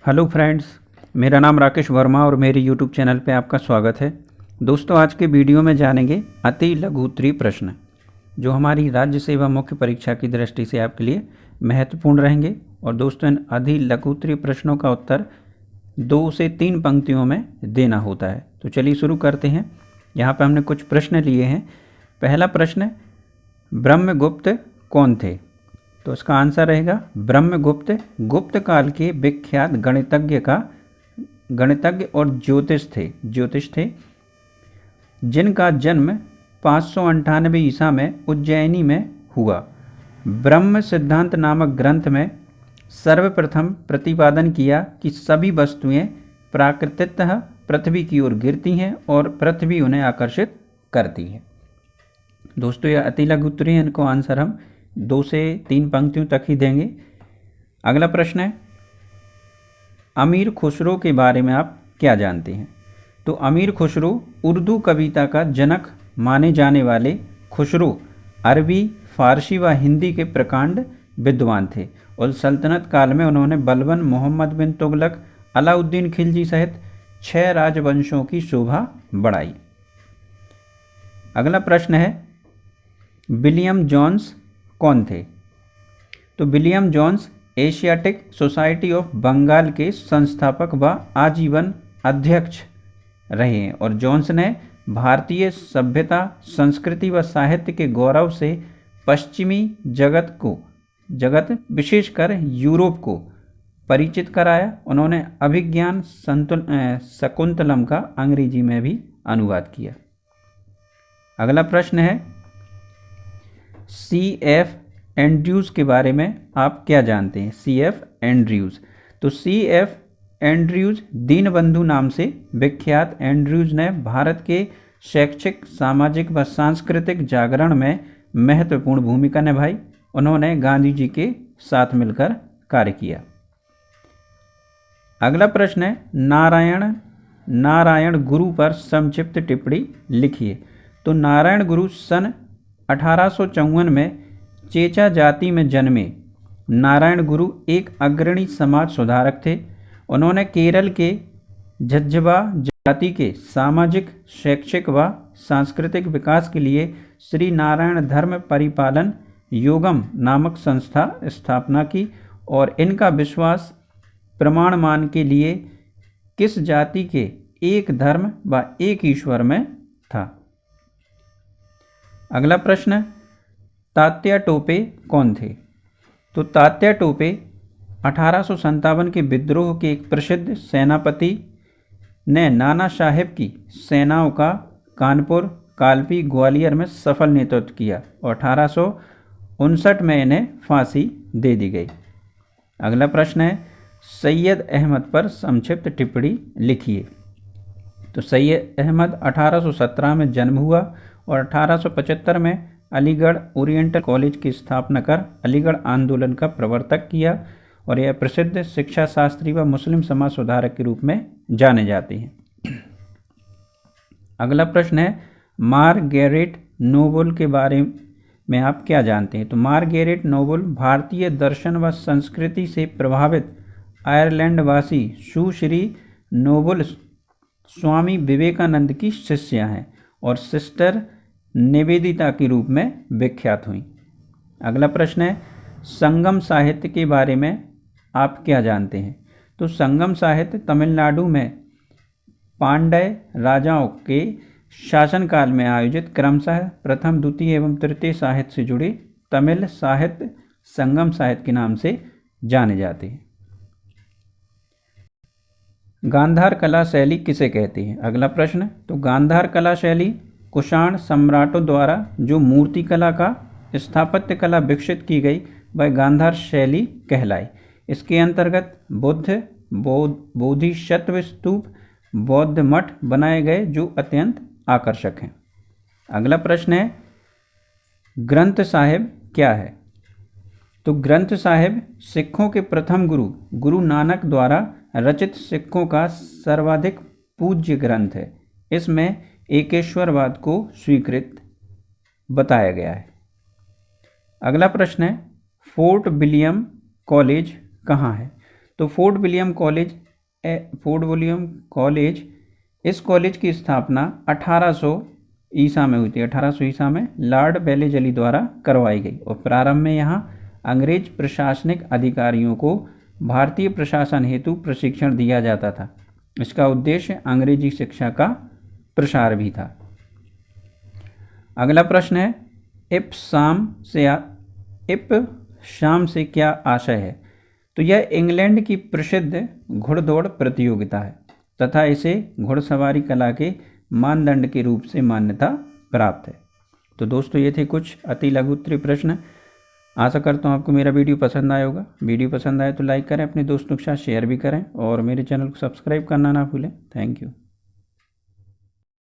Hello friends, मेरा नाम राकेश वर्मा और मेरे यूट्यूब चैनल पे आपका स्वागत है। दोस्तों, आज के वीडियो में जानेंगे अति लघु उत्तरीय प्रश्न जो हमारी राज्य सेवा मुख्य परीक्षा की दृष्टि से आपके लिए महत्वपूर्ण रहेंगे। और दोस्तों, इन अति लघु उत्तरीय प्रश्नों का उत्तर 2 से 3 पंक्तियों में देना होता है। तो चलिए शुरू करते हैं। यहाँ पर हमने कुछ प्रश्न लिए हैं। पहला प्रश्न, ब्रह्मगुप्त कौन थे? तो इसका आंसर रहेगा ब्रह्मगुप्त गुप्त काल के विख्यात गणितज्ञ और ज्योतिष थे जिनका जन्म 598 ईसा में उज्जैनी में हुआ। ब्रह्म सिद्धांत नामक ग्रंथ में सर्वप्रथम प्रतिपादन किया कि सभी वस्तुएं प्राकृतिकतः पृथ्वी की ओर गिरती हैं और पृथ्वी उन्हें आकर्षित करती है। दोस्तों, यह अति लघु उत्तरीय है, इनको आंसर हम 2 से 3 पंक्तियों तक ही देंगे। अगला प्रश्न है, अमीर खुसरो के बारे में आप क्या जानते हैं? तो अमीर खुसरो उर्दू कविता का जनक माने जाने वाले खुसरो अरबी, फारसी व हिंदी के प्रकांड विद्वान थे और सल्तनत काल में उन्होंने बलबन, मोहम्मद बिन तुगलक, अलाउद्दीन खिलजी सहित 6 राजवंशों की शोभा बढ़ाई। अगला प्रश्न है, विलियम जोन्स कौन थे? तो William Jones Asiatic society of Bengal के संस्थापक व आजीवन अध्यक्ष रहे हैं और जोन्स ने भारतीय सभ्यता, संस्कृति व साहित्य के गौरव से पश्चिमी जगत विशेषकर यूरोप को परिचित कराया। उन्होंने अभिज्ञान शकुंतलम का अंग्रेजी में भी अनुवाद किया। अगला प्रश्न है, C.F. एंड्रयूज़ के बारे में आप क्या जानते हैं? C.F. एंड्रयूज़, तो C.F. एंड्रयूज़ दीनबंधु नाम से विख्यात एंड्रयूज़ ने भारत के शैक्षिक, सामाजिक व सांस्कृतिक जागरण में महत्वपूर्ण भूमिका निभाई। उन्होंने गांधी जी के साथ मिलकर कार्य किया। अगला प्रश्न है, नारायण गुरु पर संक्षिप्त टिप्पणी लिखिए। तो नारायण गुरु सन 1854 में चेचा जाति में जन्मे नारायण गुरु एक अग्रणी समाज सुधारक थे। उन्होंने केरल के झज्जबा जाति के सामाजिक, शैक्षिक व सांस्कृतिक विकास के लिए श्री नारायण धर्म परिपालन योगम नामक संस्था स्थापना की और इनका विश्वास प्रमाणमान के लिए किस जाति के एक धर्म व एक ईश्वर में था। अगला प्रश्न, तात्या टोपे कौन थे? तो तात्या टोपे 1857 के विद्रोह के एक प्रसिद्ध सेनापति ने नाना साहेब की सेनाओं का कानपुर, कालपी, ग्वालियर में सफल नेतृत्व किया और 1859 में इन्हें फांसी दे दी गई। अगला प्रश्न है, सैयद अहमद पर संक्षिप्त टिप्पणी लिखिए। तो सैयद अहमद 1817 में जन्म हुआ और 1875 में अलीगढ़ ओरिएंटल कॉलेज की स्थापना कर अलीगढ़ आंदोलन का प्रवर्तक किया और यह प्रसिद्ध शिक्षा शास्त्री व मुस्लिम समाज सुधारक के रूप में जाने जाते हैं। अगला प्रश्न है, मार्गरेट नोबल के बारे में आप क्या जानते हैं? तो मार्गरेट नोबल भारतीय दर्शन व संस्कृति से प्रभावित आयरलैंडवासी सुश्री नोबल स्वामी विवेकानंद की शिष्या हैं और सिस्टर निवेदिता के रूप में विख्यात हुई। अगला प्रश्न है, संगम साहित्य के बारे में आप क्या जानते हैं? तो संगम साहित्य तमिलनाडु में पांड्य राजाओं के शासनकाल में आयोजित क्रमशः प्रथम, द्वितीय एवं तृतीय साहित्य से जुड़े तमिल साहित्य संगम साहित्य के नाम से जाने जाते हैं। गांधार कला शैली किसे कहते हैं? अगला प्रश्न, तो गांधार कला शैली कुषाण सम्राटों द्वारा जो मूर्ति कला का स्थापत्य कला विकसित की गई वह गांधार शैली कहलाई। इसके अंतर्गत बोधिसत्व स्तूप, बौद्ध मठ बनाए गए जो अत्यंत आकर्षक हैं। अगला प्रश्न है, ग्रंथ साहिब क्या है? तो ग्रंथ साहिब सिखों के प्रथम गुरु नानक द्वारा रचित सिखों का सर्वाधिक पूज्य ग्रंथ है। इसमें एकेश्वरवाद को स्वीकृत बताया गया है। अगला प्रश्न है, फोर्ट विलियम कॉलेज कहाँ है? तो फोर्ट विलियम कॉलेज इस कॉलेज की स्थापना 1800 ईसा में हुई थी। 1800 ईसा में लॉर्ड बेलेजली द्वारा करवाई गई और प्रारंभ में यहाँ अंग्रेज प्रशासनिक अधिकारियों को भारतीय प्रशासन हेतु प्रशिक्षण दिया जाता था। इसका उद्देश्य अंग्रेजी शिक्षा का प्रसार भी था। अगला प्रश्न है, इप शाम से क्या आशय है? तो यह इंग्लैंड की प्रसिद्ध घुड़दौड़ प्रतियोगिता है तथा इसे घुड़सवारी कला के मानदंड के रूप से मान्यता प्राप्त है। तो दोस्तों ये थे कुछ अति लघु उत्तरीय प्रश्न। आशा करता हूँ आपको मेरा वीडियो पसंद आया होगा। वीडियो पसंद आए तो लाइक करें, अपने दोस्तों के साथ शेयर भी करें और मेरे चैनल को सब्सक्राइब करना ना भूलें। Thank you.